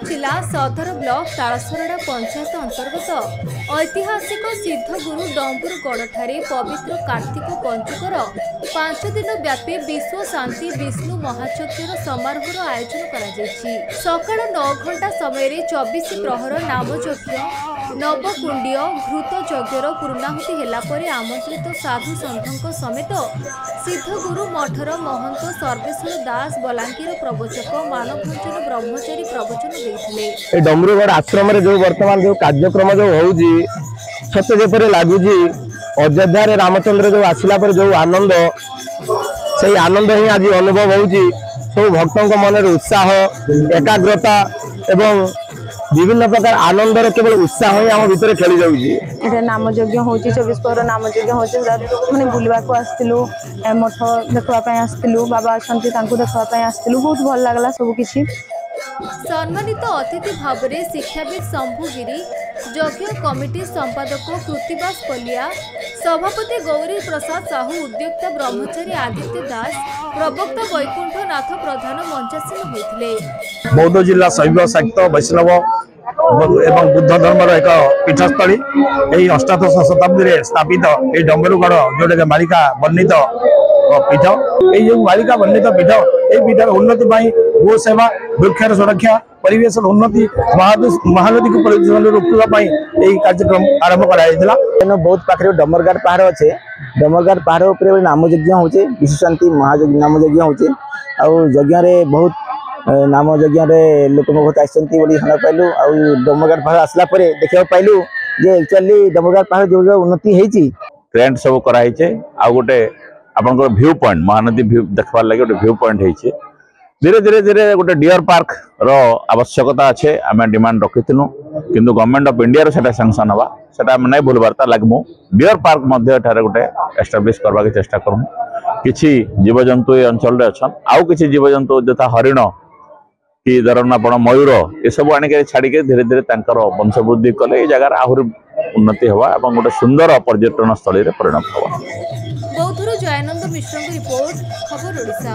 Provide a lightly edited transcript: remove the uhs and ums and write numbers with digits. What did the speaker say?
जिला सदर ब्लॉक तालसरडा पंचायत अंतर्गत ऐतिहासिक सिद्धगुरु डंबुरगढ़ पवित्र कार्तिक पंचुकर 5 दिन व्यापी विश्व शांति विष्णु महाचक्र समारोह आयोजन कर सकाळ 9 घंटा समय 24 प्रहर नामयज्ञ नवकुंडीय घृत यज्ञर पूर्णाहुति हेलापर आमंत्रित साधु सन्थों समेत सिद्धगुरु मठर महंत सर्वेश्वर दास बलांगीर प्रवचक मानभंजन ब्रह्मचारी प्रवचन देते। डमरुगढ़ आश्रम जो वर्तमान जो कार्यक्रम जो होउजी सत्य जेपरे लागुजी अयोध्या रे रामचंद्र जो आसिला पर जो आनंद से आनंद ही आज अनुभव होउजी। सब भक्तों मन उत्साह एकाग्रता एवं विभिन्न प्रकार आनंदर केवल उत्साह ही आम भितर खेली जाउजी। एटा नामयज्ञ होउची 24 पर नामयज्ञ होउची माने बुलवा को आस्तिलु मठ देखवा पय आस्तिलु बाबा अछंती तांको देखवा पय आस्तिलु बहुत भल लागला सब किछि। सम्मानित अतिथि भाव में शिक्षाविद शंभुगिरी यज्ञ कमिटी संपादक कृतिबास पलिया सभापति गौरी प्रसाद साहू उद्योक्ता ब्रह्मचारी आदित्य दास प्रवक्ता वैकुंठनाथ प्रधान मंचासीन होते। बौद्ध जिला शैव शाक्त वैष्णव एवं बुद्ध धर्मर एक पीठस्थली यही अष्टादश शताब्दी स्थापित ये डंबरुगढ़ जोटा बालिका वर्णित पीठ ये बालिका वर्णित पीठ ये पीठर उन्नति गो सेवा वृक्षर सुरक्षा परिवेश उन्नति महानदी को प्रदूषण रोकवा कार्यक्रम आरंभ कर बहुत पाखे डमरगाड़ पहाड़ अच्छे डमरगाड़ पहाड़ उपर नामयज्ञ होचे विश्व शांति नामयज्ञ होचे आज्ञ बहुत नामयज्ञ लोक बहुत आसती पाइलु आ डमरगाड़ पहाड़ आसला देखा पाइलु जे एक्चुअली डमरगाड़ पहाड़ जो उन्नति होती ट्रेंड सब कराई आ गोटे आप व्यू पॉइंट महानदी व्यू देखबार लगे गोटे व्यू पॉइंट होती धीरे धीरे धीरे गोटे डियर पार्क रो आवश्यकता अच्छे आम डिमांड रखीलु किंतु गवर्नमेंट ऑफ इंडिया रो सैंक्शन हवा सेटा नहीं भूलबार्ता लगमु डियर पार्क गोटे एस्टाब्लिश करवा के चेष्टा करूँ किछि जीवजंतु ये अंचल अच्छा आउ किछि जीवजंतु यथा हरिण कि धरनापण मयूर ये सब आनिक छाड़ी धीरे धीरे वंशवृद्धि कले जगार आहरी उन्नति हवा और गोटे सुंदर पर्यटन स्थल परिणत हवा। बौद्धर जयानंद मिश्र रिपोर्ट खबर ओडिशा।